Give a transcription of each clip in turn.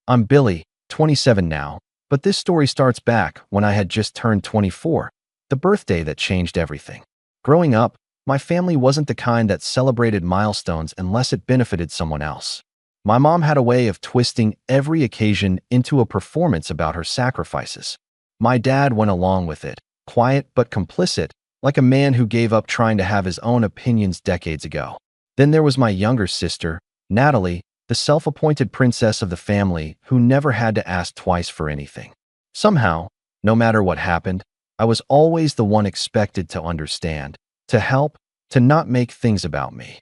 I'm Billy, 27 now, but this story starts back when I had just turned 24, the birthday that changed everything. Growing up, my family wasn't the kind that celebrated milestones unless it benefited someone else. My mom had a way of twisting every occasion into a performance about her sacrifices. My dad went along with it, quiet but complicit, like a man who gave up trying to have his own opinions decades ago. Then there was my younger sister, Natalie, the self-appointed princess of the family who never had to ask twice for anything. Somehow, no matter what happened, I was always the one expected to understand, to help, to not make things about me.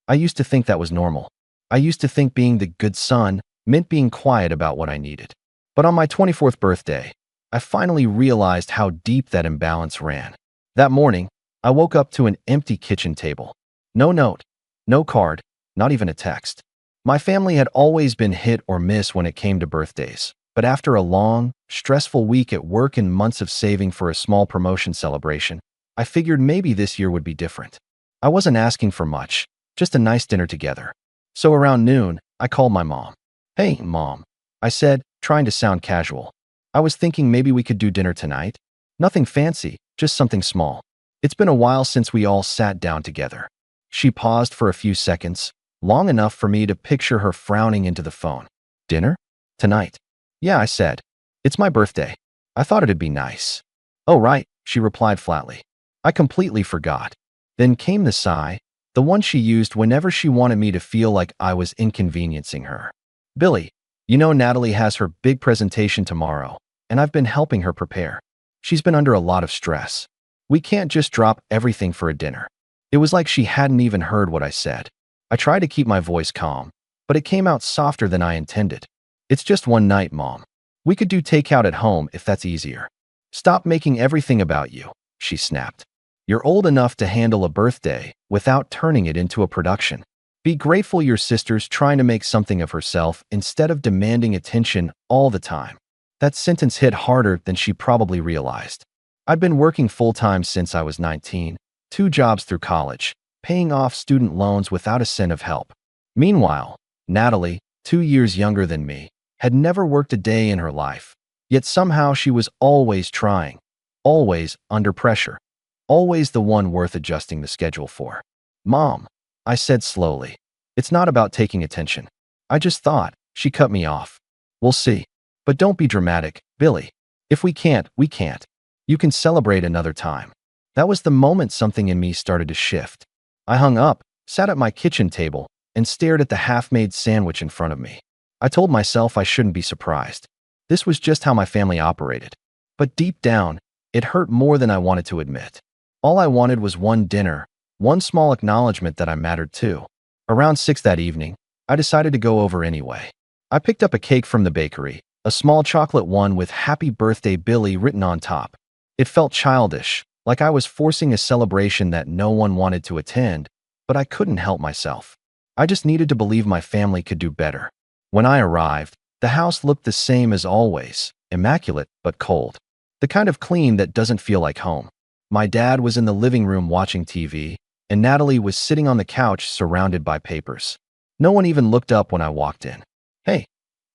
I used to think that was normal. I used to think being the good son meant being quiet about what I needed. But on my 24th birthday, I finally realized how deep that imbalance ran. That morning, I woke up to an empty kitchen table. No note, no card, not even a text. My family had always been hit or miss when it came to birthdays, but after a long, stressful week at work and months of saving for a small promotion celebration, I figured maybe this year would be different. I wasn't asking for much, just a nice dinner together. So around noon, I called my mom. "Hey, Mom," I said, trying to sound casual. "I was thinking maybe we could do dinner tonight. Nothing fancy, just something small. It's been a while since we all sat down together." She paused for a few seconds, long enough for me to picture her frowning into the phone. "Dinner? Tonight?" "Yeah," I said. "It's my birthday. I thought it'd be nice." "Oh, right," she replied flatly. "I completely forgot." Then came the sigh, the one she used whenever she wanted me to feel like I was inconveniencing her. "Billy, you know Natalie has her big presentation tomorrow, and I've been helping her prepare. She's been under a lot of stress. We can't just drop everything for a dinner." It was like she hadn't even heard what I said. I tried to keep my voice calm, but it came out softer than I intended. "It's just one night, Mom. We could do takeout at home if that's easier." "Stop making everything about you," she snapped. "You're old enough to handle a birthday without turning it into a production. Be grateful your sister's trying to make something of herself instead of demanding attention all the time." That sentence hit harder than she probably realized. I'd been working full-time since I was 19, 2 jobs through college, paying off student loans without a cent of help. Meanwhile, Natalie, 2 years younger than me, had never worked a day in her life. Yet somehow she was always trying, always under pressure, always the one worth adjusting the schedule for. "Mom," I said slowly, "it's not about taking attention. I just thought." She cut me off. "We'll see. But don't be dramatic, Billy. If we can't, we can't. You can celebrate another time." That was the moment something in me started to shift. I hung up, sat at my kitchen table, and stared at the half-made sandwich in front of me. I told myself I shouldn't be surprised. This was just how my family operated. But deep down, it hurt more than I wanted to admit. All I wanted was one dinner, one small acknowledgement that I mattered too. Around 6 that evening, I decided to go over anyway. I picked up a cake from the bakery, a small chocolate one with "Happy Birthday, Billy" written on top. It felt childish, like I was forcing a celebration that no one wanted to attend, but I couldn't help myself. I just needed to believe my family could do better. When I arrived, the house looked the same as always, immaculate but cold. The kind of clean that doesn't feel like home. My dad was in the living room watching TV, and Natalie was sitting on the couch surrounded by papers. No one even looked up when I walked in. "Hey,"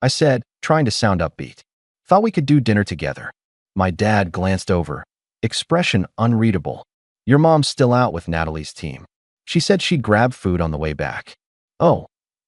I said, trying to sound upbeat. "Thought we could do dinner together." My dad glanced over, expression unreadable. "Your mom's still out with Natalie's team. She said she'd grab food on the way back." "Oh,"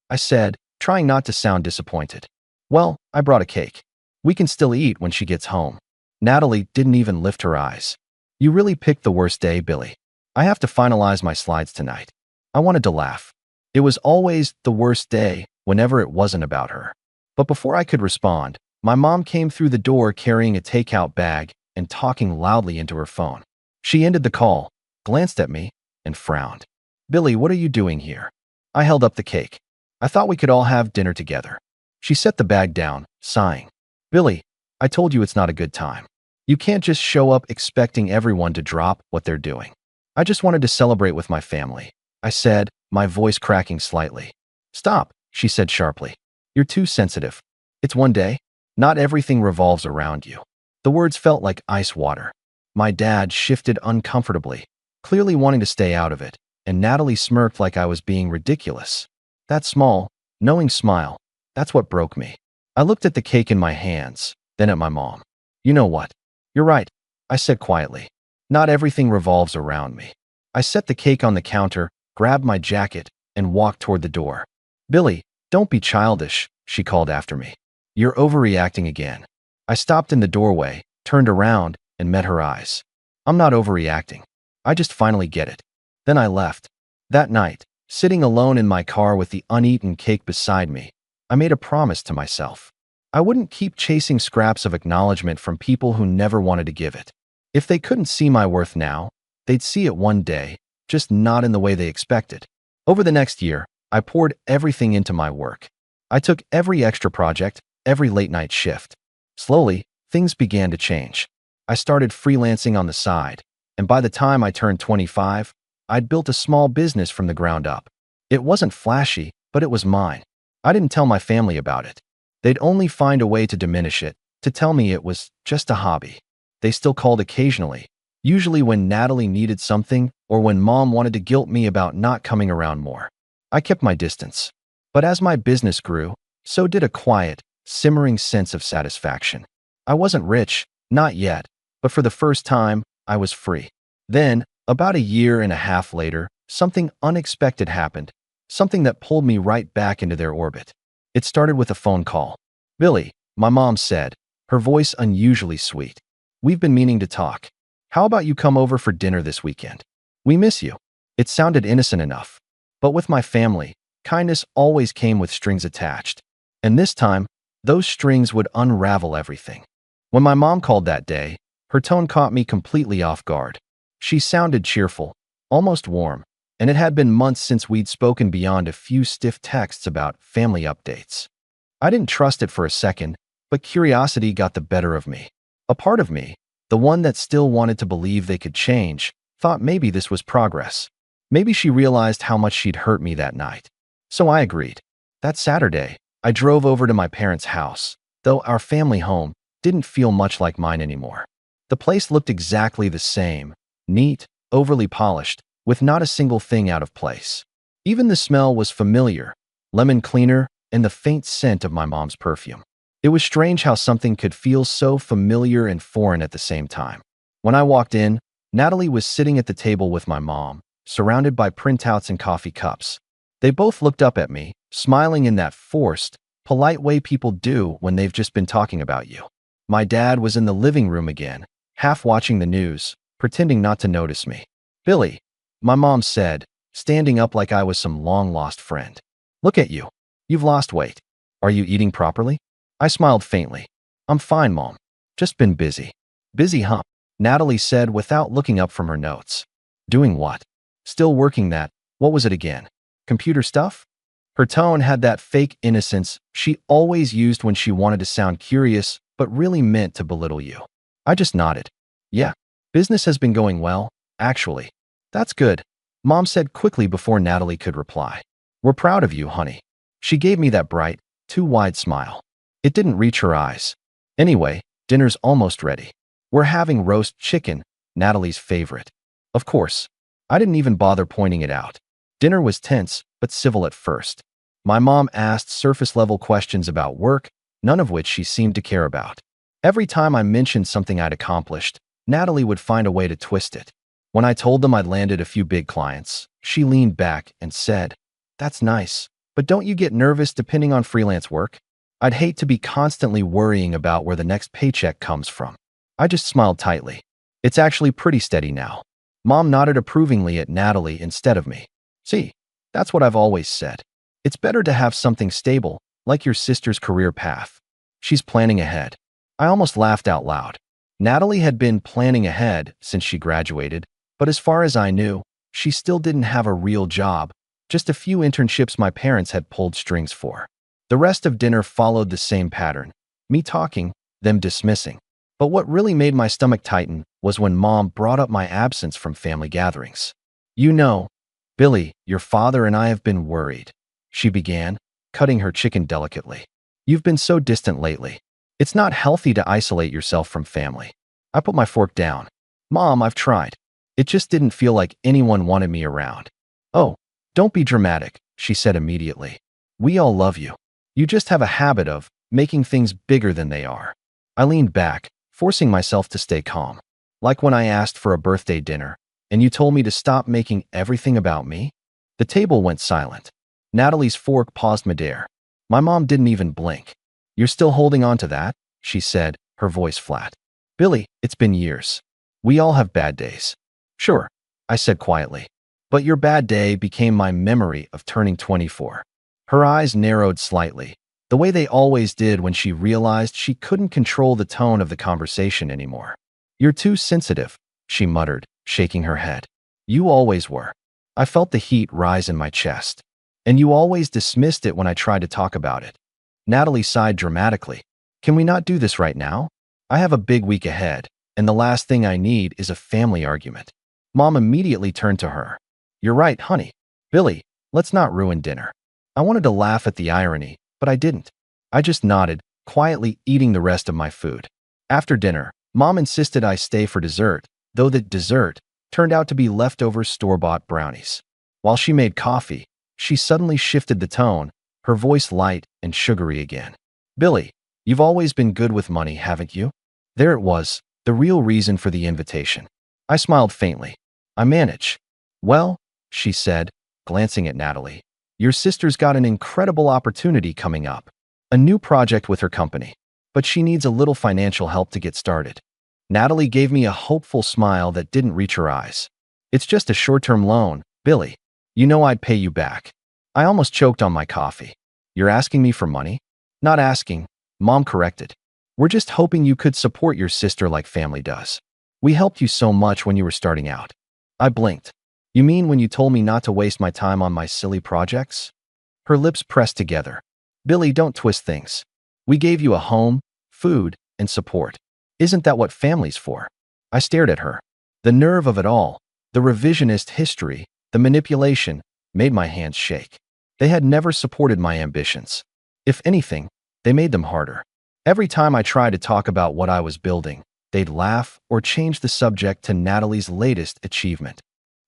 I said, trying not to sound disappointed. "Well, I brought a cake. We can still eat when she gets home." Natalie didn't even lift her eyes. "You really picked the worst day, Billy. I have to finalize my slides tonight." I wanted to laugh. It was always the worst day whenever it wasn't about her. But before I could respond, my mom came through the door carrying a takeout bag and talking loudly into her phone. She ended the call, glanced at me, and frowned. "Billy, what are you doing here?" I held up the cake. "I thought we could all have dinner together." She set the bag down, sighing. "Billy, I told you it's not a good time. You can't just show up expecting everyone to drop what they're doing." "I just wanted to celebrate with my family," I said, my voice cracking slightly. "Stop," she said sharply. "You're too sensitive. It's one day. Not everything revolves around you." The words felt like ice water. My dad shifted uncomfortably, clearly wanting to stay out of it, and Natalie smirked like I was being ridiculous. That small, knowing smile, that's what broke me. I looked at the cake in my hands, then at my mom. You know what? You're right, I said quietly. Not everything revolves around me. I set the cake on the counter, grabbed my jacket, and walked toward the door. Billy, don't be childish, she called after me. You're overreacting again. I stopped in the doorway, turned around, and met her eyes. I'm not overreacting. I just finally get it. Then I left. That night, sitting alone in my car with the uneaten cake beside me, I made a promise to myself. I wouldn't keep chasing scraps of acknowledgement from people who never wanted to give it. If they couldn't see my worth now, they'd see it one day, just not in the way they expected. Over the next year, I poured everything into my work. I took every extra project, every late-night shift. Slowly, things began to change. I started freelancing on the side, and by the time I turned 25, I'd built a small business from the ground up. It wasn't flashy, but it was mine. I didn't tell my family about it. They'd only find a way to diminish it, to tell me it was just a hobby. They still called occasionally, usually when Natalie needed something or when Mom wanted to guilt me about not coming around more. I kept my distance. But as my business grew, so did a quiet, simmering sense of satisfaction. I wasn't rich, not yet, but for the first time, I was free. Then, about a year and a half later, something unexpected happened, something that pulled me right back into their orbit. It started with a phone call. Billy, my mom said, her voice unusually sweet. We've been meaning to talk. How about you come over for dinner this weekend? We miss you. It sounded innocent enough. But with my family, kindness always came with strings attached. And this time, those strings would unravel everything. When my mom called that day, her tone caught me completely off guard. She sounded cheerful, almost warm, and it had been months since we'd spoken beyond a few stiff texts about family updates. I didn't trust it for a second, but curiosity got the better of me. A part of me, the one that still wanted to believe they could change, thought maybe this was progress. Maybe she realized how much she'd hurt me that night. So I agreed. That Saturday, I drove over to my parents' house, though our family home didn't feel much like mine anymore. The place looked exactly the same, neat, overly polished, with not a single thing out of place. Even the smell was familiar, lemon cleaner, and the faint scent of my mom's perfume. It was strange how something could feel so familiar and foreign at the same time. When I walked in, Natalie was sitting at the table with my mom, surrounded by printouts and coffee cups. They both looked up at me, smiling in that forced, polite way people do when they've just been talking about you. My dad was in the living room again, half watching the news, pretending not to notice me. Billy, my mom said, standing up like I was some long-lost friend. Look at you. You've lost weight. Are you eating properly? I smiled faintly. I'm fine, Mom. Just been busy. Busy, huh? Natalie said without looking up from her notes. Doing what? Still working that, what was it again? Computer stuff? Her tone had that fake innocence she always used when she wanted to sound curious, but really meant to belittle you. I just nodded. Yeah, business has been going well, actually. That's good, Mom said quickly before Natalie could reply. We're proud of you, honey. She gave me that bright, too wide smile. It didn't reach her eyes. Anyway, dinner's almost ready. We're having roast chicken, Natalie's favorite. Of course. I didn't even bother pointing it out. Dinner was tense, but civil at first. My mom asked surface-level questions about work, none of which she seemed to care about. Every time I mentioned something I'd accomplished, Natalie would find a way to twist it. When I told them I'd landed a few big clients, she leaned back and said, That's nice, but don't you get nervous depending on freelance work? I'd hate to be constantly worrying about where the next paycheck comes from. I just smiled tightly. It's actually pretty steady now. Mom nodded approvingly at Natalie instead of me. See, that's what I've always said. It's better to have something stable, like your sister's career path. She's planning ahead. I almost laughed out loud. Natalie had been planning ahead since she graduated, but as far as I knew, she still didn't have a real job, just a few internships my parents had pulled strings for. The rest of dinner followed the same pattern, me talking, them dismissing. But what really made my stomach tighten was when Mom brought up my absence from family gatherings. You know, Billy, your father and I have been worried, she began, cutting her chicken delicately. You've been so distant lately. It's not healthy to isolate yourself from family. I put my fork down. Mom, I've tried. It just didn't feel like anyone wanted me around. Oh, don't be dramatic, she said immediately. We all love you. You just have a habit of making things bigger than they are. I leaned back, forcing myself to stay calm. Like when I asked for a birthday dinner, and you told me to stop making everything about me? The table went silent. Natalie's fork paused midair. My mom didn't even blink. You're still holding on to that? She said, her voice flat. Billy, it's been years. We all have bad days. Sure, I said quietly. But your bad day became my memory of turning 24. Her eyes narrowed slightly, the way they always did when she realized she couldn't control the tone of the conversation anymore. You're too sensitive, she muttered, shaking her head. You always were. I felt the heat rise in my chest. And you always dismissed it when I tried to talk about it. Natalie sighed dramatically. Can we not do this right now? I have a big week ahead, and the last thing I need is a family argument. Mom immediately turned to her. You're right, honey. Billy, let's not ruin dinner. I wanted to laugh at the irony, but I didn't. I just nodded, quietly eating the rest of my food. After dinner, Mom insisted I stay for dessert, though the dessert turned out to be leftover store-bought brownies. While she made coffee, she suddenly shifted the tone, her voice light and sugary again. Billy, you've always been good with money, haven't you? There it was, the real reason for the invitation. I smiled faintly. I manage. Well, she said, glancing at Natalie, your sister's got an incredible opportunity coming up. A new project with her company. But she needs a little financial help to get started. Natalie gave me a hopeful smile that didn't reach her eyes. It's just a short-term loan, Billy. You know I'd pay you back. I almost choked on my coffee. You're asking me for money? Not asking, Mom corrected. We're just hoping you could support your sister like family does. We helped you so much when you were starting out. I blinked. You mean when you told me not to waste my time on my silly projects? Her lips pressed together. Billy, don't twist things. We gave you a home, food, and support. Isn't that what family's for? I stared at her. The nerve of it all, the revisionist history, the manipulation, made my hands shake. They had never supported my ambitions. If anything, they made them harder. Every time I tried to talk about what I was building, they'd laugh or change the subject to Natalie's latest achievement.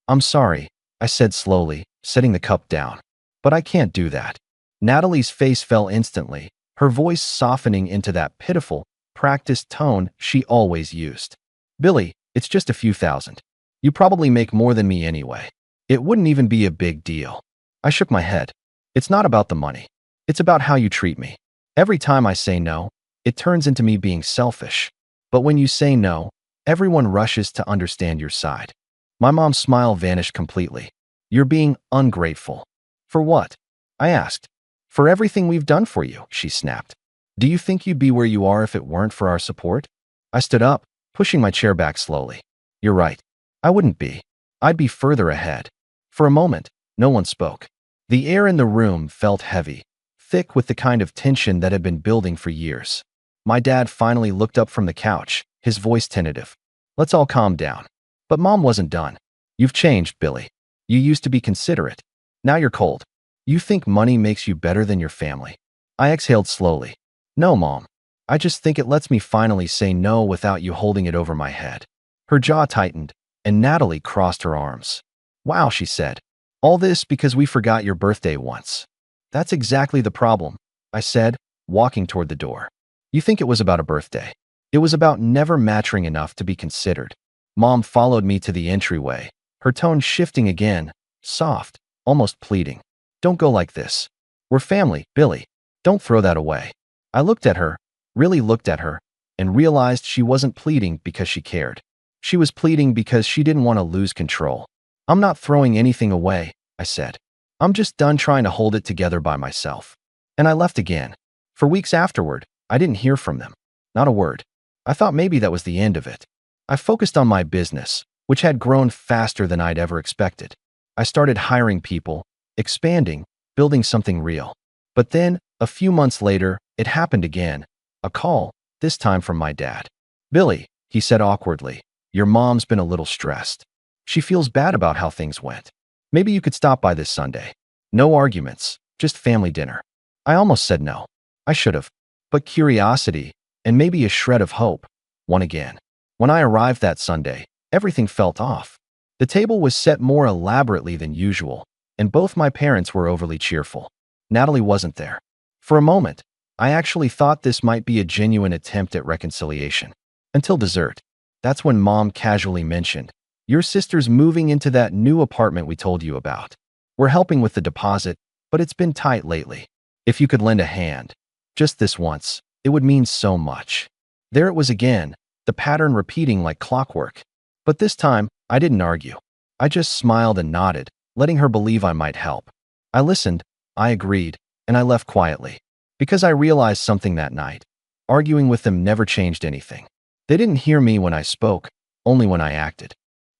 I'm sorry, I said slowly, setting the cup down. But I can't do that. Natalie's face fell instantly, her voice softening into that pitiful, practiced tone she always used. Billy, it's just a few thousand. You probably make more than me anyway. It wouldn't even be a big deal. I shook my head. It's not about the money. It's about how you treat me. Every time I say no, it turns into me being selfish. But when you say no, everyone rushes to understand your side. My mom's smile vanished completely. You're being ungrateful. For what? I asked. For everything we've done for you, she snapped. Do you think you'd be where you are if it weren't for our support? I stood up, pushing my chair back slowly. You're right. I wouldn't be. I'd be further ahead. For a moment, no one spoke. The air in the room felt heavy, thick with the kind of tension that had been building for years. My dad finally looked up from the couch, his voice tentative. Let's all calm down. But Mom wasn't done. You've changed, Billy. You used to be considerate. Now you're cold. You think money makes you better than your family. I exhaled slowly. No, Mom. I just think it lets me finally say no without you holding it over my head. Her jaw tightened, and Natalie crossed her arms. Wow, she said. All this because we forgot your birthday once. That's exactly the problem, I said, walking toward the door. You think it was about a birthday. It was about never maturing enough to be considered. Mom followed me to the entryway, her tone shifting again, soft, almost pleading. Don't go like this. We're family, Billy. Don't throw that away. I looked at her, really looked at her, and realized she wasn't pleading because she cared. She was pleading because she didn't want to lose control. I'm not throwing anything away, I said. I'm just done trying to hold it together by myself. And I left again. For weeks afterward, I didn't hear from them. Not a word. I thought maybe that was the end of it. I focused on my business, which had grown faster than I'd ever expected. I started hiring people, expanding, building something real. But then, a few months later, it happened again. A call, this time from my dad. Billy, he said awkwardly, your mom's been a little stressed. She feels bad about how things went. Maybe you could stop by this Sunday. No arguments, just family dinner. I almost said no. I should have. But curiosity, and maybe a shred of hope, won again. When I arrived that Sunday, everything felt off. The table was set more elaborately than usual, and both my parents were overly cheerful. Natalie wasn't there. For a moment, I actually thought this might be a genuine attempt at reconciliation. Until dessert. That's when Mom casually mentioned, "Your sister's moving into that new apartment we told you about. We're helping with the deposit, but it's been tight lately. If you could lend a hand, just this once, it would mean so much." There it was again, the pattern repeating like clockwork. But this time, I didn't argue. I just smiled and nodded, letting her believe I might help. I listened, I agreed, and I left quietly. Because I realized something that night. Arguing with them never changed anything. They didn't hear me when I spoke, only when I acted.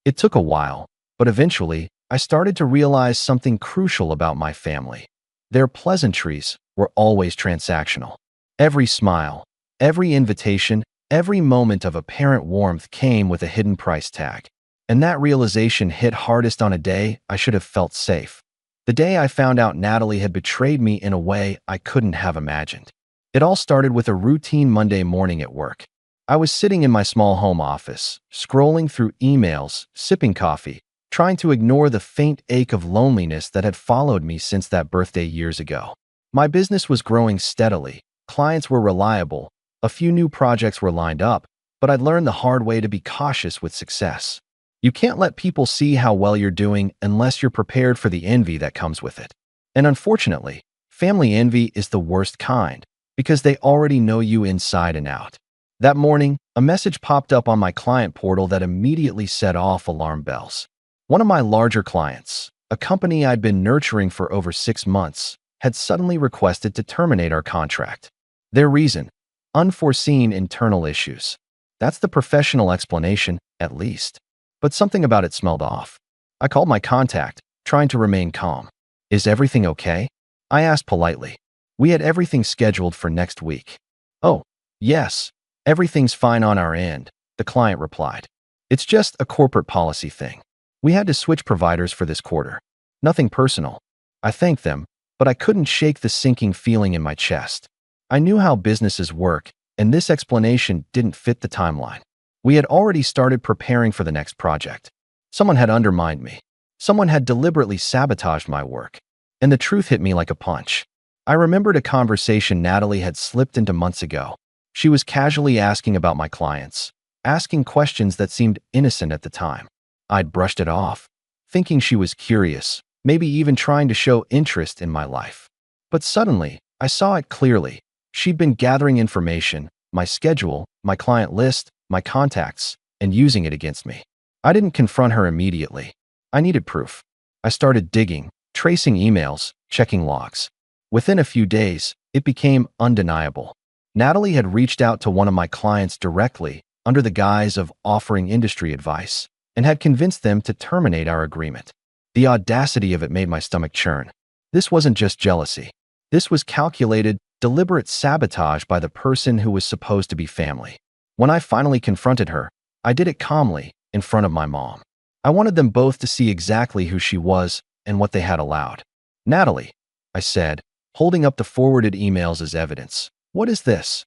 It took a while, but eventually, I started to realize something crucial about my family. Their pleasantries were always transactional. Every smile, every invitation, every moment of apparent warmth came with a hidden price tag. And that realization hit hardest on a day I should have felt safe. The day I found out Natalie had betrayed me in a way I couldn't have imagined. It all started with a routine Monday morning at work. I was sitting in my small home office, scrolling through emails, sipping coffee, trying to ignore the faint ache of loneliness that had followed me since that birthday years ago. My business was growing steadily, clients were reliable, a few new projects were lined up, but I'd learned the hard way to be cautious with success. You can't let people see how well you're doing unless you're prepared for the envy that comes with it. And unfortunately, family envy is the worst kind, because they already know you inside and out. That morning, a message popped up on my client portal that immediately set off alarm bells. One of my larger clients, a company I'd been nurturing for over 6 months, had suddenly requested to terminate our contract. Their reason? Unforeseen internal issues. That's the professional explanation, at least. But something about it smelled off. I called my contact, trying to remain calm. "Is everything okay?" I asked politely. We had everything scheduled for next week. "Oh, yes, everything's fine on our end," the client replied. "It's just a corporate policy thing. We had to switch providers for this quarter. Nothing personal." I thanked them, but I couldn't shake the sinking feeling in my chest. I knew how businesses work, and this explanation didn't fit the timeline. We had already started preparing for the next project. Someone had undermined me. Someone had deliberately sabotaged my work. And the truth hit me like a punch. I remembered a conversation Natalie had slipped into months ago. She was casually asking about my clients, asking questions that seemed innocent at the time. I'd brushed it off, thinking she was curious, maybe even trying to show interest in my life. But suddenly, I saw it clearly. She'd been gathering information, my schedule, my client list, my contacts, and using it against me. I didn't confront her immediately. I needed proof. I started digging, tracing emails, checking logs. Within a few days, it became undeniable. Natalie had reached out to one of my clients directly, under the guise of offering industry advice, and had convinced them to terminate our agreement. The audacity of it made my stomach churn. This wasn't just jealousy. This was calculated, deliberate sabotage by the person who was supposed to be family. When I finally confronted her, I did it calmly, in front of my mom. I wanted them both to see exactly who she was and what they had allowed. "Natalie," I said, holding up the forwarded emails as evidence, "what is this?"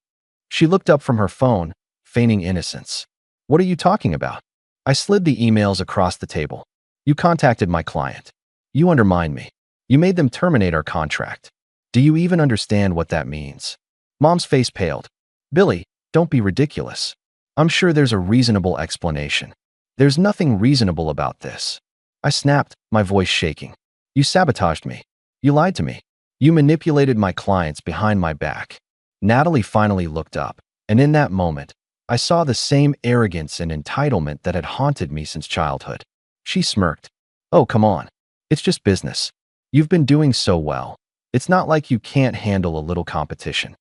She looked up from her phone, feigning innocence. "What are you talking about?" I slid the emails across the table. "You contacted my client. You undermined me. You made them terminate our contract. Do you even understand what that means?" Mom's face paled. "Billy, don't be ridiculous. I'm sure there's a reasonable explanation." "There's nothing reasonable about this." I snapped, my voice shaking. "You sabotaged me. You lied to me. You manipulated my clients behind my back." Natalie finally looked up, and in that moment, I saw the same arrogance and entitlement that had haunted me since childhood. She smirked. "Oh, come on. It's just business. You've been doing so well. It's not like you can't handle a little competition."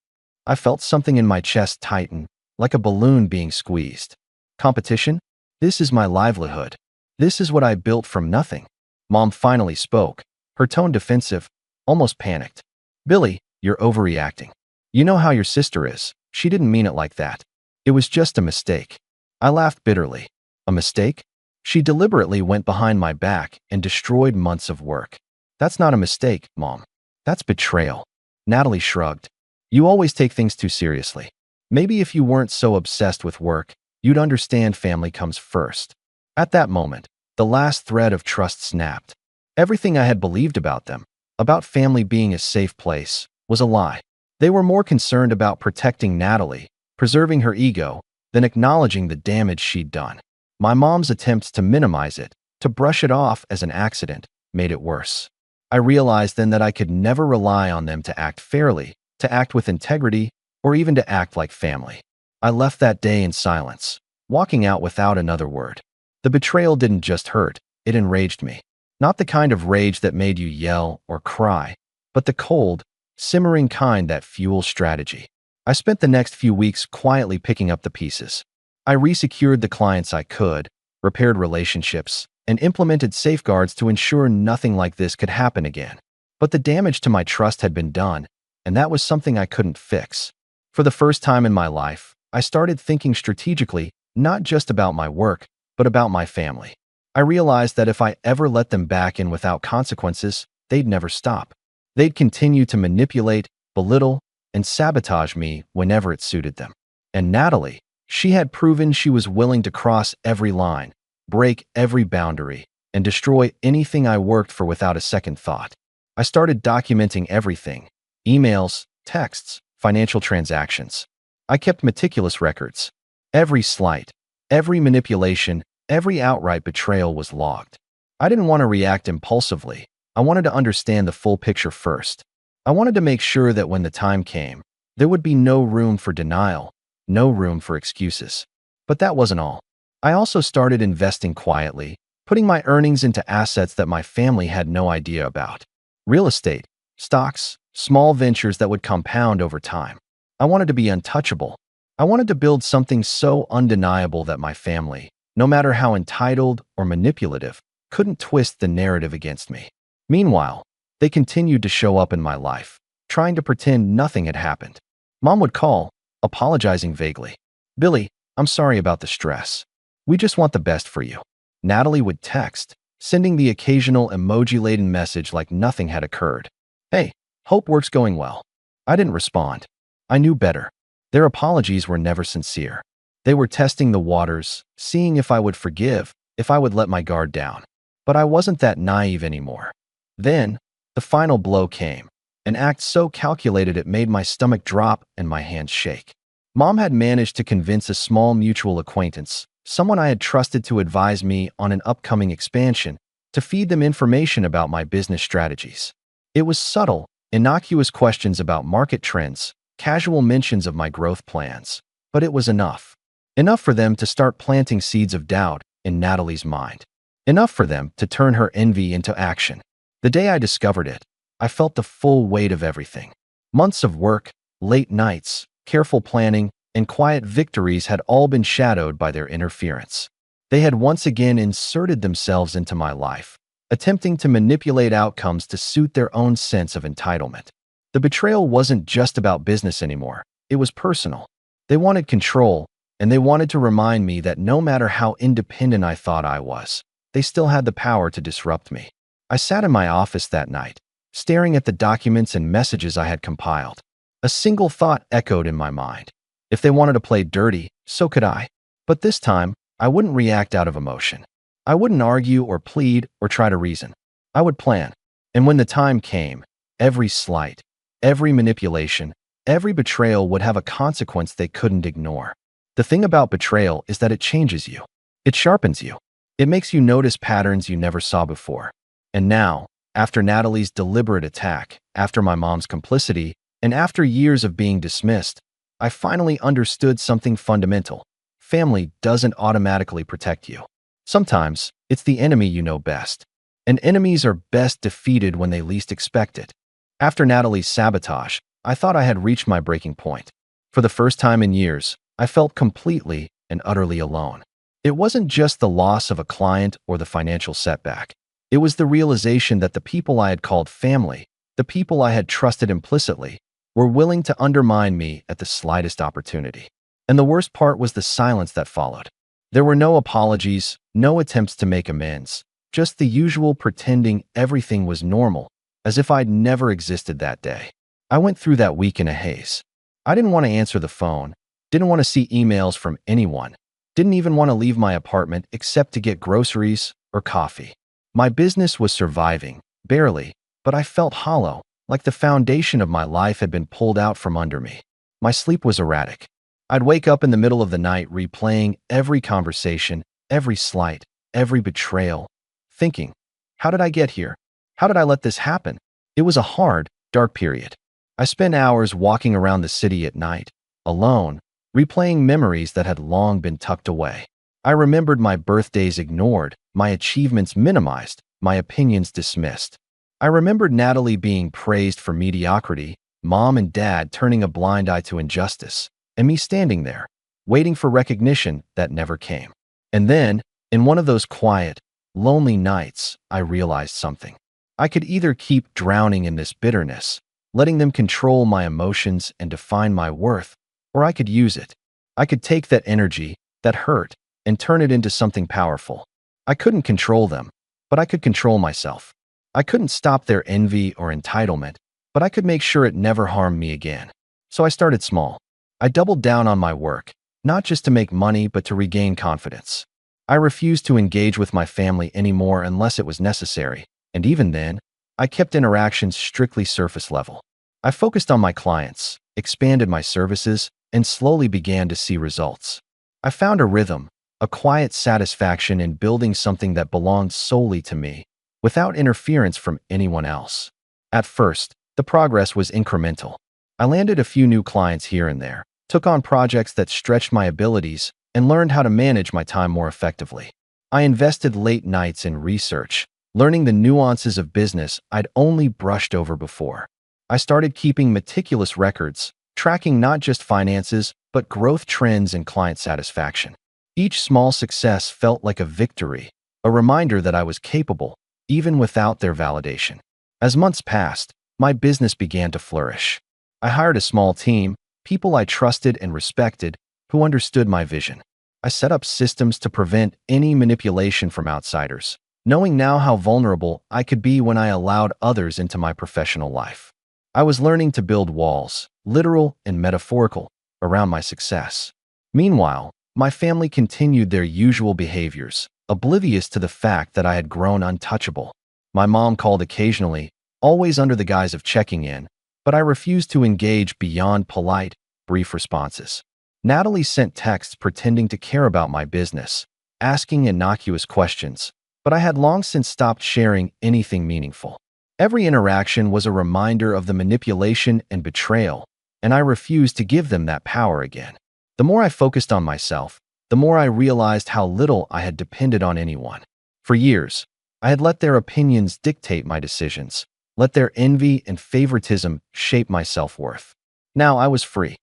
I felt something in my chest tighten, like a balloon being squeezed. Competition? This is my livelihood. This is what I built from nothing. Mom finally spoke, her tone defensive, almost panicked. "Billy, you're overreacting. You know how your sister is. She didn't mean it like that. It was just a mistake." I laughed bitterly. "A mistake?" She deliberately went behind my back and destroyed months of work. "That's not a mistake, Mom. That's betrayal." Natalie shrugged. "You always take things too seriously. Maybe if you weren't so obsessed with work, you'd understand family comes first." At that moment, the last thread of trust snapped. Everything I had believed about them, about family being a safe place, was a lie. They were more concerned about protecting Natalie, preserving her ego, than acknowledging the damage she'd done. My mom's attempts to minimize it, to brush it off as an accident, made it worse. I realized then that I could never rely on them to act fairly, to act with integrity, or even to act like family. I left that day in silence, walking out without another word. The betrayal didn't just hurt, it enraged me. Not the kind of rage that made you yell or cry, but the cold, simmering kind that fuels strategy. I spent the next few weeks quietly picking up the pieces. I resecured the clients I could, repaired relationships, and implemented safeguards to ensure nothing like this could happen again. But the damage to my trust had been done, and that was something I couldn't fix. For the first time in my life, I started thinking strategically, not just about my work, but about my family. I realized that if I ever let them back in without consequences, they'd never stop. They'd continue to manipulate, belittle, and sabotage me whenever it suited them. And Natalie, she had proven she was willing to cross every line, break every boundary, and destroy anything I worked for without a second thought. I started documenting everything: emails, texts, financial transactions. I kept meticulous records. Every slight, every manipulation, every outright betrayal was logged. I didn't want to react impulsively. I wanted to understand the full picture first. I wanted to make sure that when the time came, there would be no room for denial, no room for excuses. But that wasn't all. I also started investing quietly, putting my earnings into assets that my family had no idea about. Real estate, stocks, small ventures that would compound over time. I wanted to be untouchable. I wanted to build something so undeniable that my family, no matter how entitled or manipulative, couldn't twist the narrative against me. Meanwhile, they continued to show up in my life, trying to pretend nothing had happened. Mom would call, apologizing vaguely. "Billy, I'm sorry about the stress. We just want the best for you." Natalie would text, sending the occasional emoji-laden message like nothing had occurred. "Hey, hope work's going well." I didn't respond. I knew better. Their apologies were never sincere. They were testing the waters, seeing if I would forgive, if I would let my guard down. But I wasn't that naive anymore. Then, the final blow came, an act so calculated it made my stomach drop and my hands shake. Mom had managed to convince a small mutual acquaintance, someone I had trusted to advise me on an upcoming expansion, to feed them information about my business strategies. It was subtle, innocuous questions about market trends, casual mentions of my growth plans, but it was enough. Enough for them to start planting seeds of doubt in Natalie's mind. Enough for them to turn her envy into action. The day I discovered it, I felt the full weight of everything. Months of work, late nights, careful planning, and quiet victories had all been shadowed by their interference. They had once again inserted themselves into my life, attempting to manipulate outcomes to suit their own sense of entitlement. The betrayal wasn't just about business anymore. It was personal. They wanted control, and they wanted to remind me that no matter how independent I thought I was, they still had the power to disrupt me. I sat in my office that night, staring at the documents and messages I had compiled. A single thought echoed in my mind. If they wanted to play dirty, so could I. But this time, I wouldn't react out of emotion. I wouldn't argue or plead or try to reason. I would plan. And when the time came, every slight, every manipulation, every betrayal would have a consequence they couldn't ignore. The thing about betrayal is that it changes you. It sharpens you. It makes you notice patterns you never saw before. And now, after Natalie's deliberate attack, after my mom's complicity, and after years of being dismissed, I finally understood something fundamental. Family doesn't automatically protect you. Sometimes, it's the enemy you know best. And enemies are best defeated when they least expect it. After Natalie's sabotage, I thought I had reached my breaking point. For the first time in years, I felt completely and utterly alone. It wasn't just the loss of a client or the financial setback. It was the realization that the people I had called family, the people I had trusted implicitly, were willing to undermine me at the slightest opportunity. And the worst part was the silence that followed. There were no apologies, no attempts to make amends, just the usual pretending everything was normal, as if I'd never existed that day. I went through that week in a haze. I didn't want to answer the phone, didn't want to see emails from anyone, didn't even want to leave my apartment except to get groceries or coffee. My business was surviving, barely, but I felt hollow, like the foundation of my life had been pulled out from under me. My sleep was erratic. I'd wake up in the middle of the night replaying every conversation, every slight, every betrayal, thinking, how did I get here? How did I let this happen? It was a hard, dark period. I spent hours walking around the city at night, alone, replaying memories that had long been tucked away. I remembered my birthdays ignored, my achievements minimized, my opinions dismissed. I remembered Natalie being praised for mediocrity, Mom and Dad turning a blind eye to injustice, and me standing there, waiting for recognition that never came. And then, in one of those quiet, lonely nights, I realized something. I could either keep drowning in this bitterness, letting them control my emotions and define my worth, or I could use it. I could take that energy, that hurt, and turn it into something powerful. I couldn't control them, but I could control myself. I couldn't stop their envy or entitlement, but I could make sure it never harmed me again. So I started small. I doubled down on my work, not just to make money, but to regain confidence. I refused to engage with my family anymore unless it was necessary, and even then, I kept interactions strictly surface level. I focused on my clients, expanded my services, and slowly began to see results. I found a rhythm, a quiet satisfaction in building something that belonged solely to me, without interference from anyone else. At first, the progress was incremental. I landed a few new clients here and there, took on projects that stretched my abilities, and learned how to manage my time more effectively. I invested late nights in research, learning the nuances of business I'd only brushed over before. I started keeping meticulous records, tracking not just finances, but growth trends and client satisfaction. Each small success felt like a victory, a reminder that I was capable, even without their validation. As months passed, my business began to flourish. I hired a small team, people I trusted and respected, who understood my vision. I set up systems to prevent any manipulation from outsiders, knowing now how vulnerable I could be when I allowed others into my professional life. I was learning to build walls, literal and metaphorical, around my success. Meanwhile, my family continued their usual behaviors, oblivious to the fact that I had grown untouchable. My mom called occasionally, always under the guise of checking in, but I refused to engage beyond polite, brief responses. Natalie sent texts pretending to care about my business, asking innocuous questions, but I had long since stopped sharing anything meaningful. Every interaction was a reminder of the manipulation and betrayal, and I refused to give them that power again. The more I focused on myself, the more I realized how little I had depended on anyone. For years, I had let their opinions dictate my decisions, let their envy and favoritism shape my self-worth. Now I was free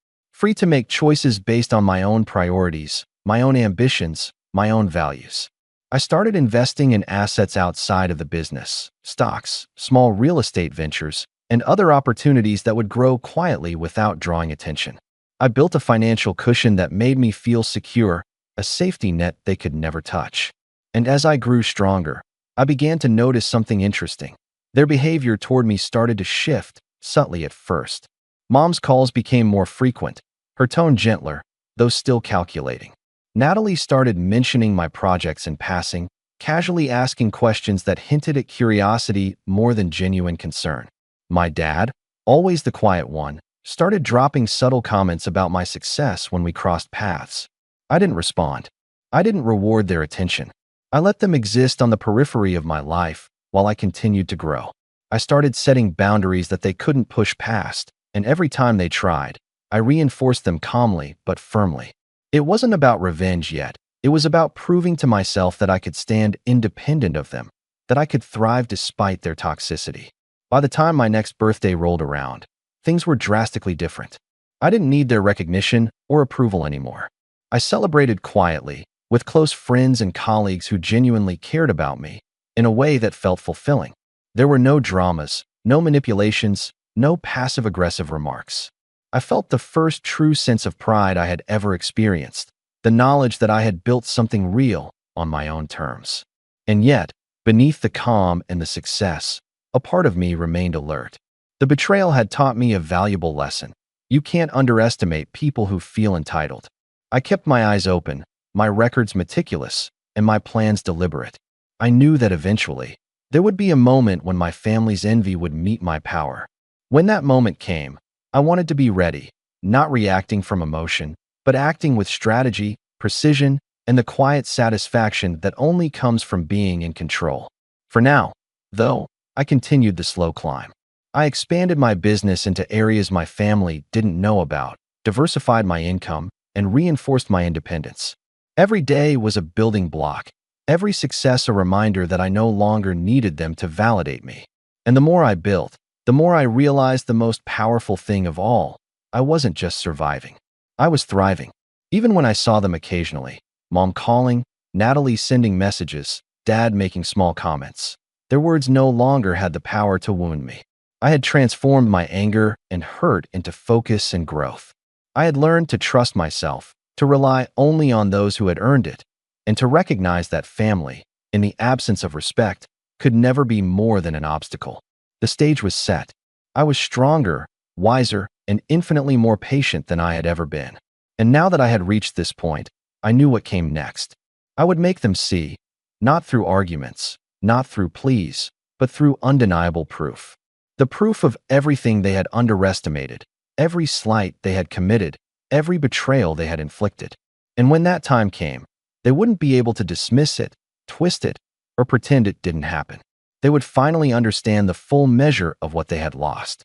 to make choices based on my own priorities, my own ambitions, my own values. I started investing in assets outside of the business, stocks, small real estate ventures, and other opportunities that would grow quietly without drawing attention. I built a financial cushion that made me feel secure, a safety net they could never touch. And as I grew stronger, I began to notice something interesting. Their behavior toward me started to shift, subtly at first. Mom's calls became more frequent, her tone gentler, though still calculating. Natalie started mentioning my projects in passing, casually asking questions that hinted at curiosity more than genuine concern. My dad, always the quiet one, started dropping subtle comments about my success when we crossed paths. I didn't respond. I didn't reward their attention. I let them exist on the periphery of my life while I continued to grow. I started setting boundaries that they couldn't push past, and every time they tried, I reinforced them calmly but firmly. It wasn't about revenge yet. It was about proving to myself that I could stand independent of them, that I could thrive despite their toxicity. By the time my next birthday rolled around, things were drastically different. I didn't need their recognition or approval anymore. I celebrated quietly, with close friends and colleagues who genuinely cared about me, in a way that felt fulfilling. There were no dramas, no manipulations, no passive-aggressive remarks. I felt the first true sense of pride I had ever experienced, the knowledge that I had built something real on my own terms. And yet, beneath the calm and the success, a part of me remained alert. The betrayal had taught me a valuable lesson. You can't underestimate people who feel entitled. I kept my eyes open, my records meticulous, and my plans deliberate. I knew that eventually, there would be a moment when my family's envy would meet my power. When that moment came, I wanted to be ready, not reacting from emotion, but acting with strategy, precision, and the quiet satisfaction that only comes from being in control. For now, though, I continued the slow climb. I expanded my business into areas my family didn't know about, diversified my income, and reinforced my independence. Every day was a building block, every success a reminder that I no longer needed them to validate me. And the more I built, the more I realized the most powerful thing of all, I wasn't just surviving. I was thriving. Even when I saw them occasionally, Mom calling, Natalie sending messages, Dad making small comments, their words no longer had the power to wound me. I had transformed my anger and hurt into focus and growth. I had learned to trust myself, to rely only on those who had earned it, and to recognize that family, in the absence of respect, could never be more than an obstacle. The stage was set. I was stronger, wiser, and infinitely more patient than I had ever been. And now that I had reached this point, I knew what came next. I would make them see, not through arguments, not through pleas, but through undeniable proof. The proof of everything they had underestimated, every slight they had committed, every betrayal they had inflicted. And when that time came, they wouldn't be able to dismiss it, twist it, or pretend it didn't happen. They would finally understand the full measure of what they had lost.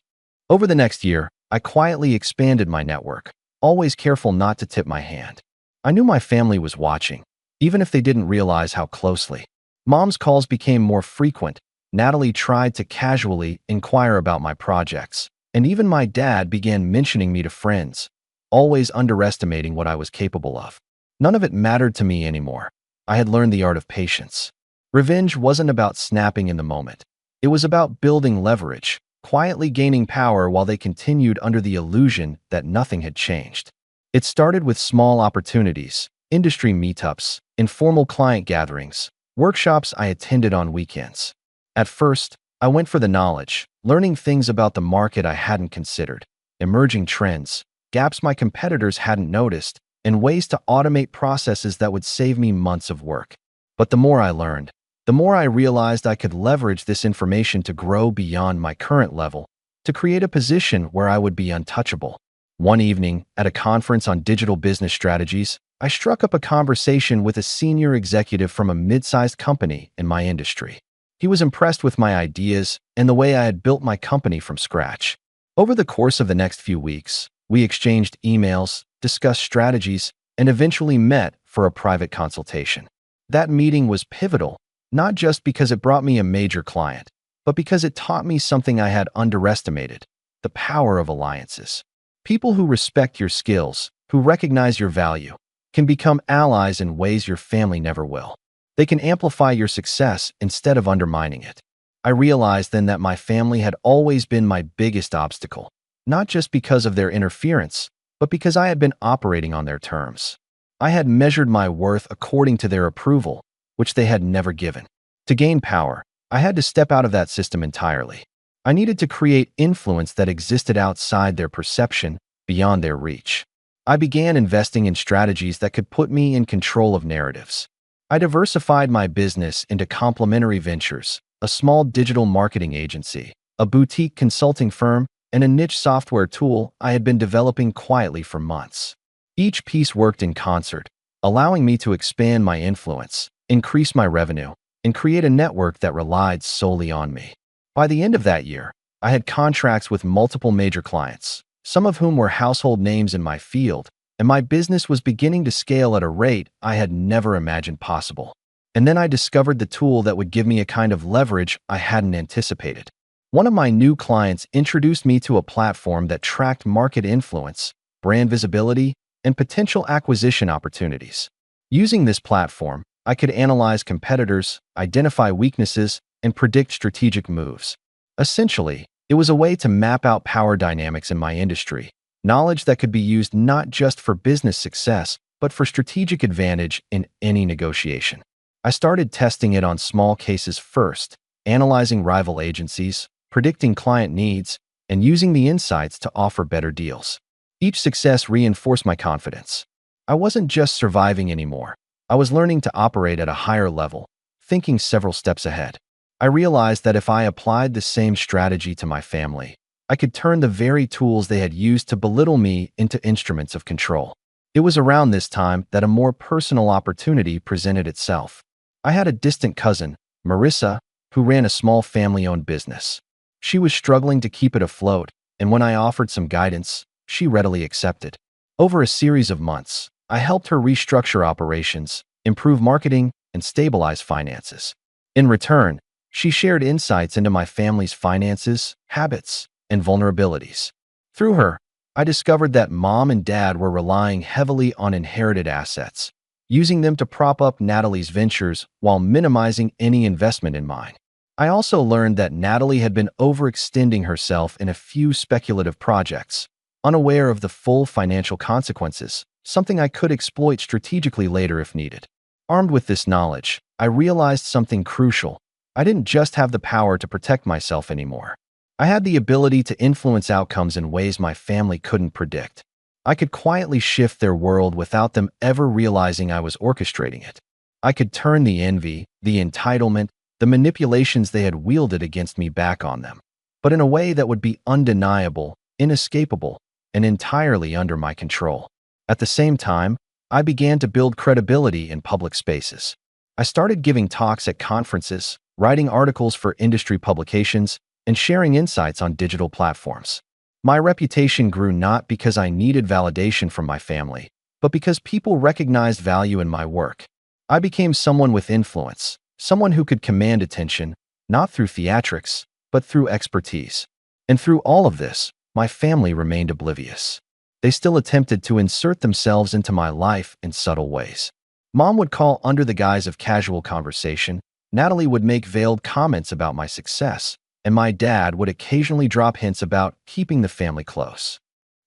Over the next year, I quietly expanded my network, always careful not to tip my hand. I knew my family was watching, even if they didn't realize how closely. Mom's calls became more frequent. Natalie tried to casually inquire about my projects, and even my dad began mentioning me to friends, always underestimating what I was capable of. None of it mattered to me anymore. I had learned the art of patience. Revenge wasn't about snapping in the moment. It was about building leverage, quietly gaining power while they continued under the illusion that nothing had changed. It started with small opportunities, industry meetups, informal client gatherings, workshops I attended on weekends. At first, I went for the knowledge, learning things about the market I hadn't considered, emerging trends, gaps my competitors hadn't noticed, and ways to automate processes that would save me months of work. But the more I learned, the more I realized I could leverage this information to grow beyond my current level, to create a position where I would be untouchable. One evening, at a conference on digital business strategies, I struck up a conversation with a senior executive from a mid-sized company in my industry. He was impressed with my ideas and the way I had built my company from scratch. Over the course of the next few weeks, we exchanged emails, discussed strategies, and eventually met for a private consultation. That meeting was pivotal, not just because it brought me a major client, but because it taught me something I had underestimated: the power of alliances. People who respect your skills, who recognize your value, can become allies in ways your family never will. They can amplify your success instead of undermining it. I realized then that my family had always been my biggest obstacle, not just because of their interference, but because I had been operating on their terms. I had measured my worth according to their approval, which they had never given. To gain power, I had to step out of that system entirely. I needed to create influence that existed outside their perception, beyond their reach. I began investing in strategies that could put me in control of narratives. I diversified my business into complementary ventures, a small digital marketing agency, a boutique consulting firm, and a niche software tool I had been developing quietly for months. Each piece worked in concert, allowing me to expand my influence, increase my revenue, and create a network that relied solely on me. By the end of that year, I had contracts with multiple major clients, some of whom were household names in my field, and my business was beginning to scale at a rate I had never imagined possible. And then I discovered the tool that would give me a kind of leverage I hadn't anticipated. One of my new clients introduced me to a platform that tracked market influence, brand visibility, and potential acquisition opportunities. Using this platform, I could analyze competitors, identify weaknesses, and predict strategic moves. Essentially, it was a way to map out power dynamics in my industry, knowledge that could be used not just for business success, but for strategic advantage in any negotiation. I started testing it on small cases first, analyzing rival agencies, predicting client needs, and using the insights to offer better deals. Each success reinforced my confidence. I wasn't just surviving anymore. I was learning to operate at a higher level, thinking several steps ahead. I realized that if I applied the same strategy to my family, I could turn the very tools they had used to belittle me into instruments of control. It was around this time that a more personal opportunity presented itself. I had a distant cousin, Marissa, who ran a small family-owned business. She was struggling to keep it afloat, and when I offered some guidance, she readily accepted. Over a series of months, I helped her restructure operations, improve marketing, and stabilize finances. In return, she shared insights into my family's finances, habits, and vulnerabilities. Through her, I discovered that mom and dad were relying heavily on inherited assets, using them to prop up Natalie's ventures while minimizing any investment in mine. I also learned that Natalie had been overextending herself in a few speculative projects, unaware of the full financial consequences, something I could exploit strategically later if needed. Armed with this knowledge, I realized something crucial. I didn't just have the power to protect myself anymore. I had the ability to influence outcomes in ways my family couldn't predict. I could quietly shift their world without them ever realizing I was orchestrating it. I could turn the envy, the entitlement, the manipulations they had wielded against me back on them, but in a way that would be undeniable, inescapable, and entirely under my control. At the same time, I began to build credibility in public spaces. I started giving talks at conferences, writing articles for industry publications, and sharing insights on digital platforms. My reputation grew not because I needed validation from my family, but because people recognized value in my work. I became someone with influence, someone who could command attention, not through theatrics, but through expertise. And through all of this, my family remained oblivious. They still attempted to insert themselves into my life in subtle ways. Mom would call under the guise of casual conversation, Natalie would make veiled comments about my success, and my dad would occasionally drop hints about keeping the family close.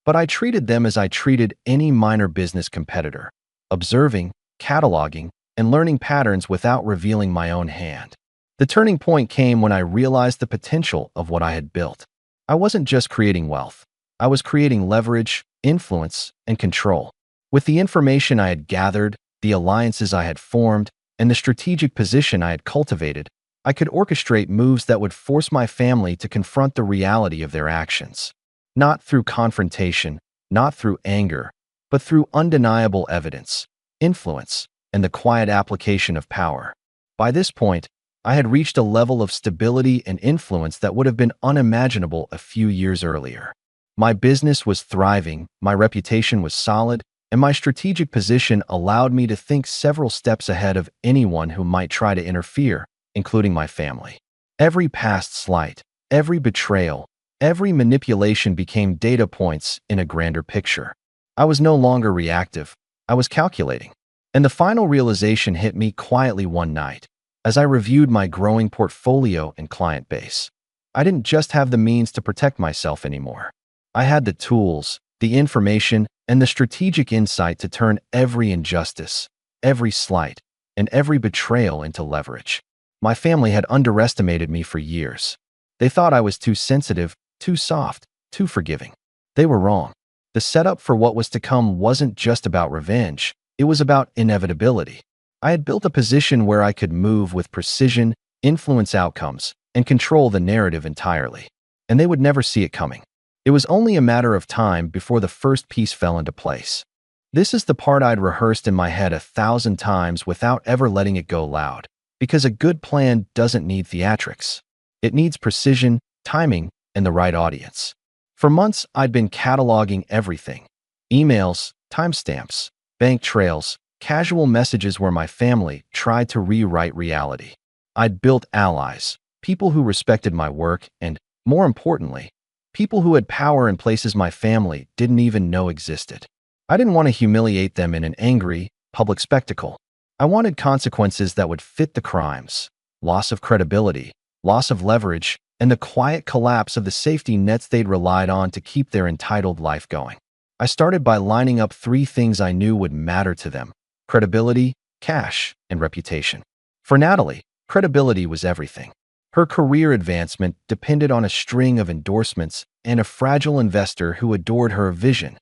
But I treated them as I treated any minor business competitor, observing, cataloging, and learning patterns without revealing my own hand. The turning point came when I realized the potential of what I had built. I wasn't just creating wealth. I was creating leverage, influence, and control. With the information I had gathered, the alliances I had formed, and the strategic position I had cultivated, I could orchestrate moves that would force my family to confront the reality of their actions. Not through confrontation, not through anger, but through undeniable evidence, influence, and the quiet application of power. By this point, I had reached a level of stability and influence that would have been unimaginable a few years earlier. My business was thriving, my reputation was solid, and my strategic position allowed me to think several steps ahead of anyone who might try to interfere, including my family. Every past slight, every betrayal, every manipulation became data points in a grander picture. I was no longer reactive. I was calculating. And the final realization hit me quietly one night, as I reviewed my growing portfolio and client base. I didn't just have the means to protect myself anymore. I had the tools, the information, and the strategic insight to turn every injustice, every slight, and every betrayal into leverage. My family had underestimated me for years. They thought I was too sensitive, too soft, too forgiving. They were wrong. The setup for what was to come wasn't just about revenge. It was about inevitability. I had built a position where I could move with precision, influence outcomes, and control the narrative entirely. And they would never see it coming. It was only a matter of time before the first piece fell into place. This is the part I'd rehearsed in my head 1,000 times without ever letting it go loud. Because a good plan doesn't need theatrics. It needs precision, timing, and the right audience. For months, I'd been cataloging everything. Emails, timestamps, bank trails, casual messages where my family tried to rewrite reality. I'd built allies, people who respected my work, and, more importantly, people who had power in places my family didn't even know existed. I didn't want to humiliate them in an angry, public spectacle. I wanted consequences that would fit the crimes: loss of credibility, loss of leverage, and the quiet collapse of the safety nets they'd relied on to keep their entitled life going. I started by lining up 3 things I knew would matter to them: credibility, cash, and reputation. For Natalie, credibility was everything. Her career advancement depended on a string of endorsements and a fragile investor who adored her vision.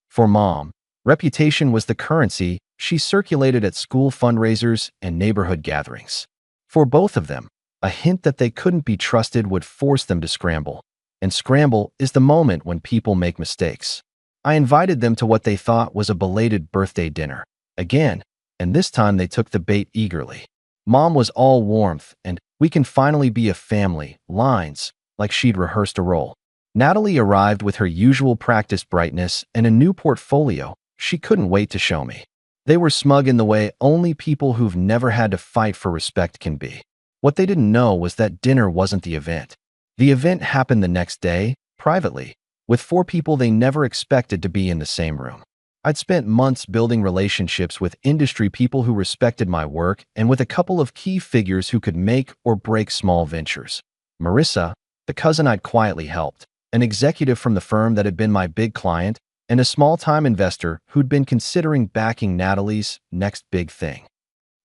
For Mom, reputation was the currency she circulated at school fundraisers and neighborhood gatherings. For both of them, a hint that they couldn't be trusted would force them to scramble. And scramble is the moment when people make mistakes. I invited them to what they thought was a belated birthday dinner. Again, and this time they took the bait eagerly. Mom was all warmth and "we can finally be a family" lines, like she'd rehearsed a role. Natalie arrived with her usual practice brightness and a new portfolio she couldn't wait to show me. They were smug in the way only people who've never had to fight for respect can be. What they didn't know was that dinner wasn't the event. The event happened the next day, privately, with 4 people they never expected to be in the same room. I'd spent months building relationships with industry people who respected my work and with a couple of key figures who could make or break small ventures. Marissa, the cousin I'd quietly helped, an executive from the firm that had been my big client, and a small-time investor who'd been considering backing Natalie's next big thing.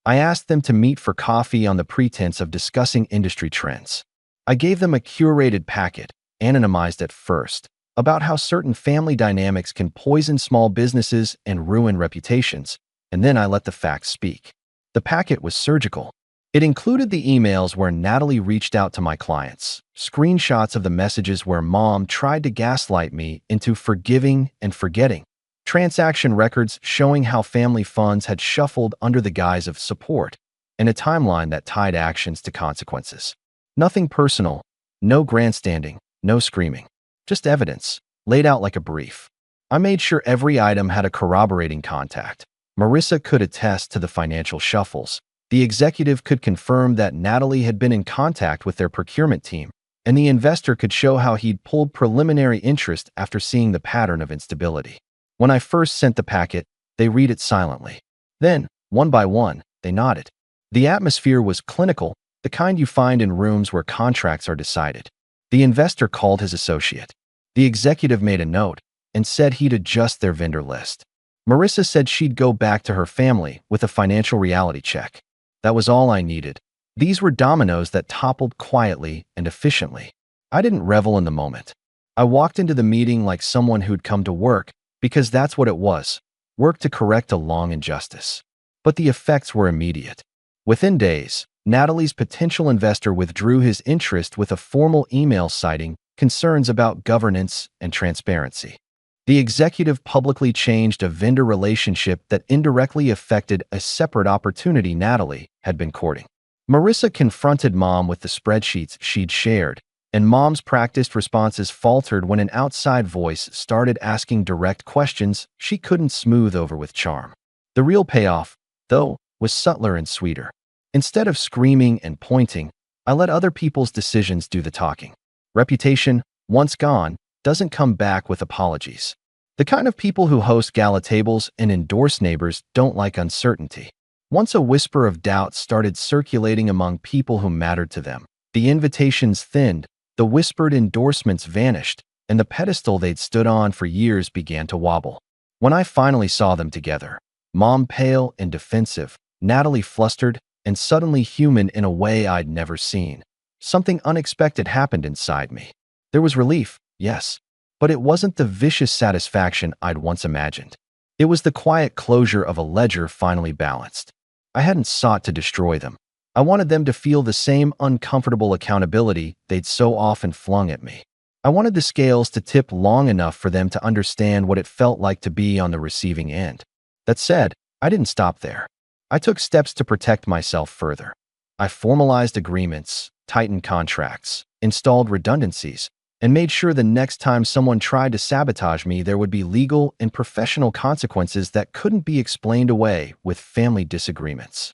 I asked them to meet for coffee on the pretense of discussing industry trends. I gave them a curated packet, anonymized at first, about how certain family dynamics can poison small businesses and ruin reputations, and then I let the facts speak. The packet was surgical. It included the emails where Natalie reached out to my clients, screenshots of the messages where Mom tried to gaslight me into forgiving and forgetting, transaction records showing how family funds had shuffled under the guise of support, and a timeline that tied actions to consequences. Nothing personal, no grandstanding, no screaming. Just evidence, laid out like a brief. I made sure every item had a corroborating contact. Marissa could attest to the financial shuffles. The executive could confirm that Natalie had been in contact with their procurement team, and the investor could show how he'd pulled preliminary interest after seeing the pattern of instability. When I first sent the packet, they read it silently. Then, one by one, they nodded. The atmosphere was clinical, the kind you find in rooms where contracts are decided. The investor called his associate. The executive made a note and said he'd adjust their vendor list. Marissa said she'd go back to her family with a financial reality check. That was all I needed. These were dominoes that toppled quietly and efficiently. I didn't revel in the moment. I walked into the meeting like someone who'd come to work, because that's what it was, work to correct a long injustice. But the effects were immediate. Within days, Natalie's potential investor withdrew his interest with a formal email citing concerns about governance and transparency. The executive publicly changed a vendor relationship that indirectly affected a separate opportunity Natalie had been courting. Marissa confronted Mom with the spreadsheets she'd shared, and Mom's practiced responses faltered when an outside voice started asking direct questions she couldn't smooth over with charm. The real payoff, though, was subtler and sweeter. Instead of screaming and pointing, I let other people's decisions do the talking. Reputation, once gone, doesn't come back with apologies. The kind of people who host gala tables and endorse neighbors don't like uncertainty. Once a whisper of doubt started circulating among people who mattered to them, the invitations thinned, the whispered endorsements vanished, and the pedestal they'd stood on for years began to wobble. When I finally saw them together, Mom pale and defensive, Natalie flustered, and suddenly human in a way I'd never seen, something unexpected happened inside me. There was relief, yes, but it wasn't the vicious satisfaction I'd once imagined. It was the quiet closure of a ledger finally balanced. I hadn't sought to destroy them. I wanted them to feel the same uncomfortable accountability they'd so often flung at me. I wanted the scales to tip long enough for them to understand what it felt like to be on the receiving end. That said, I didn't stop there. I took steps to protect myself further. I formalized agreements, tightened contracts, installed redundancies, and made sure the next time someone tried to sabotage me, there would be legal and professional consequences that couldn't be explained away with family disagreements.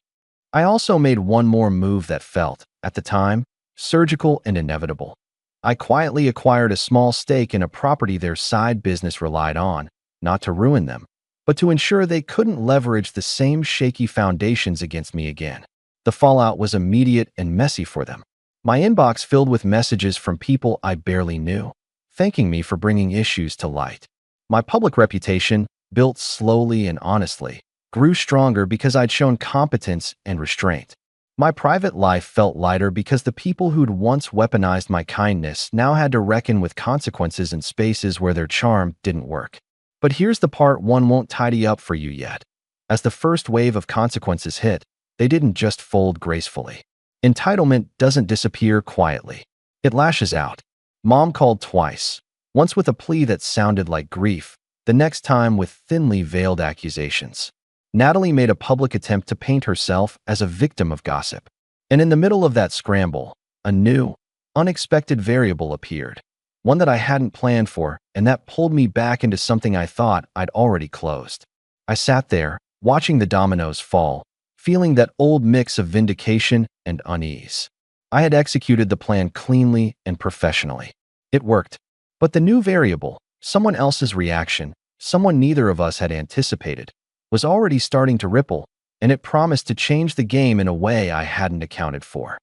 I also made one more move that felt, at the time, surgical and inevitable. I quietly acquired a small stake in a property their side business relied on, not to ruin them, but to ensure they couldn't leverage the same shaky foundations against me again. The fallout was immediate and messy for them. My inbox filled with messages from people I barely knew, thanking me for bringing issues to light. My public reputation, built slowly and honestly, grew stronger because I'd shown competence and restraint. My private life felt lighter because the people who'd once weaponized my kindness now had to reckon with consequences in spaces where their charm didn't work. But here's the part one won't tidy up for you yet. As the first wave of consequences hit, they didn't just fold gracefully. Entitlement doesn't disappear quietly. It lashes out. Mom called twice, once with a plea that sounded like grief, the next time with thinly veiled accusations. Natalie made a public attempt to paint herself as a victim of gossip. And in the middle of that scramble, a new, unexpected variable appeared. One that I hadn't planned for, and that pulled me back into something I thought I'd already closed. I sat there, watching the dominoes fall, feeling that old mix of vindication and unease. I had executed the plan cleanly and professionally. It worked. But the new variable, someone else's reaction, someone neither of us had anticipated, was already starting to ripple, and it promised to change the game in a way I hadn't accounted for.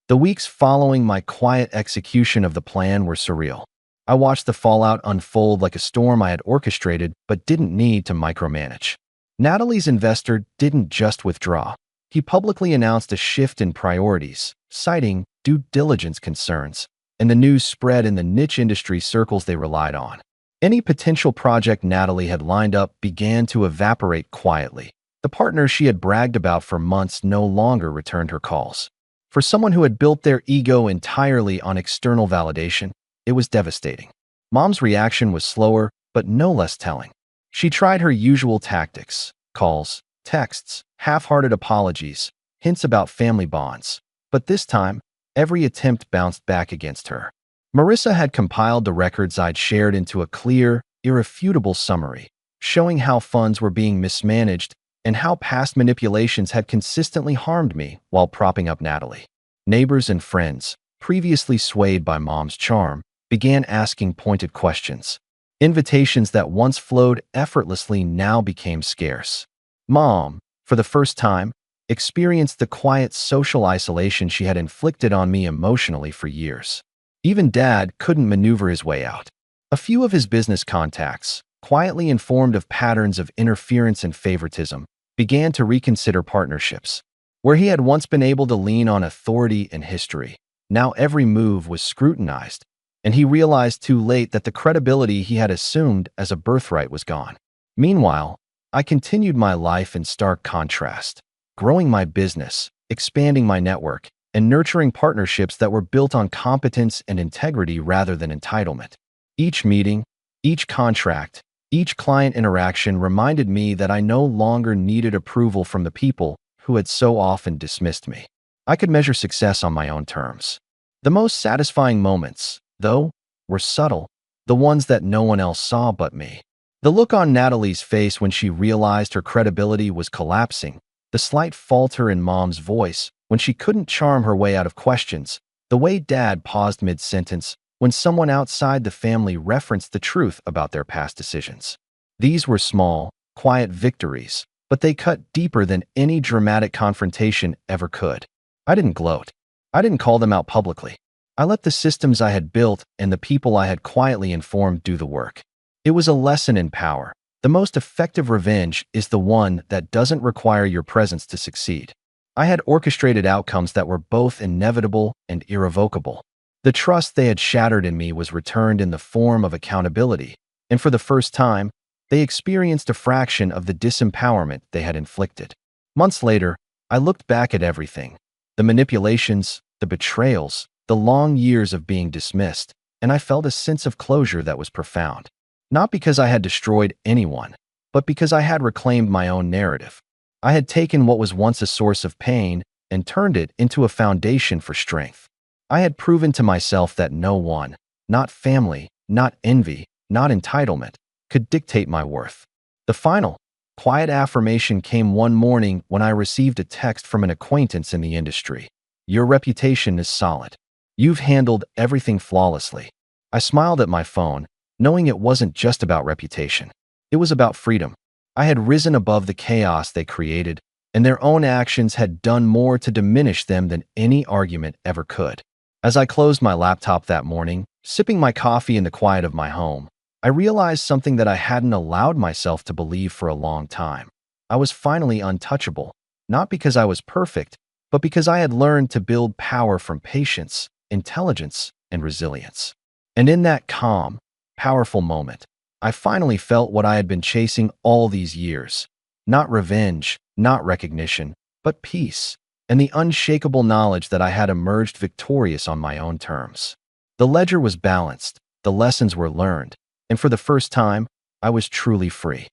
The weeks following my quiet execution of the plan were surreal. I watched the fallout unfold like a storm I had orchestrated but didn't need to micromanage. Natalie's investor didn't just withdraw. He publicly announced a shift in priorities, citing due diligence concerns, and the news spread in the niche industry circles they relied on. Any potential project Natalie had lined up began to evaporate quietly. The partners she had bragged about for months no longer returned her calls. For someone who had built their ego entirely on external validation, it was devastating. Mom's reaction was slower, but no less telling. She tried her usual tactics: calls, texts, half-hearted apologies, hints about family bonds. But this time, every attempt bounced back against her. Marissa had compiled the records I'd shared into a clear, irrefutable summary, showing how funds were being mismanaged and how past manipulations had consistently harmed me while propping up Natalie. Neighbors and friends, previously swayed by Mom's charm, began asking pointed questions. Invitations that once flowed effortlessly now became scarce. Mom, for the first time, experienced the quiet social isolation she had inflicted on me emotionally for years. Even Dad couldn't maneuver his way out. A few of his business contacts, quietly informed of patterns of interference and favoritism, began to reconsider partnerships. Where he had once been able to lean on authority and history, now every move was scrutinized, and he realized too late that the credibility he had assumed as a birthright was gone. Meanwhile, I continued my life in stark contrast, growing my business, expanding my network, and nurturing partnerships that were built on competence and integrity rather than entitlement. Each meeting, each contract, each client interaction reminded me that I no longer needed approval from the people who had so often dismissed me. I could measure success on my own terms. The most satisfying moments, though, were subtle, the ones that no one else saw but me. The look on Natalie's face when she realized her credibility was collapsing, the slight falter in Mom's voice when she couldn't charm her way out of questions, the way Dad paused mid-sentence when someone outside the family referenced the truth about their past decisions. These were small, quiet victories, but they cut deeper than any dramatic confrontation ever could. I didn't gloat. I didn't call them out publicly. I let the systems I had built and the people I had quietly informed do the work. It was a lesson in power. The most effective revenge is the one that doesn't require your presence to succeed. I had orchestrated outcomes that were both inevitable and irrevocable. The trust they had shattered in me was returned in the form of accountability, and for the first time, they experienced a fraction of the disempowerment they had inflicted. Months later, I looked back at everything: the manipulations, the betrayals, the long years of being dismissed, and I felt a sense of closure that was profound. Not because I had destroyed anyone, but because I had reclaimed my own narrative. I had taken what was once a source of pain and turned it into a foundation for strength. I had proven to myself that no one, not family, not envy, not entitlement, could dictate my worth. The final, quiet affirmation came one morning when I received a text from an acquaintance in the industry. "Your reputation is solid. You've handled everything flawlessly." I smiled at my phone, knowing it wasn't just about reputation. It was about freedom. I had risen above the chaos they created, and their own actions had done more to diminish them than any argument ever could. As I closed my laptop that morning, sipping my coffee in the quiet of my home, I realized something that I hadn't allowed myself to believe for a long time. I was finally untouchable, not because I was perfect, but because I had learned to build power from patience, intelligence, and resilience. And in that calm, powerful moment, I finally felt what I had been chasing all these years: not revenge, not recognition, but peace, and the unshakable knowledge that I had emerged victorious on my own terms. The ledger was balanced, the lessons were learned, and for the first time, I was truly free.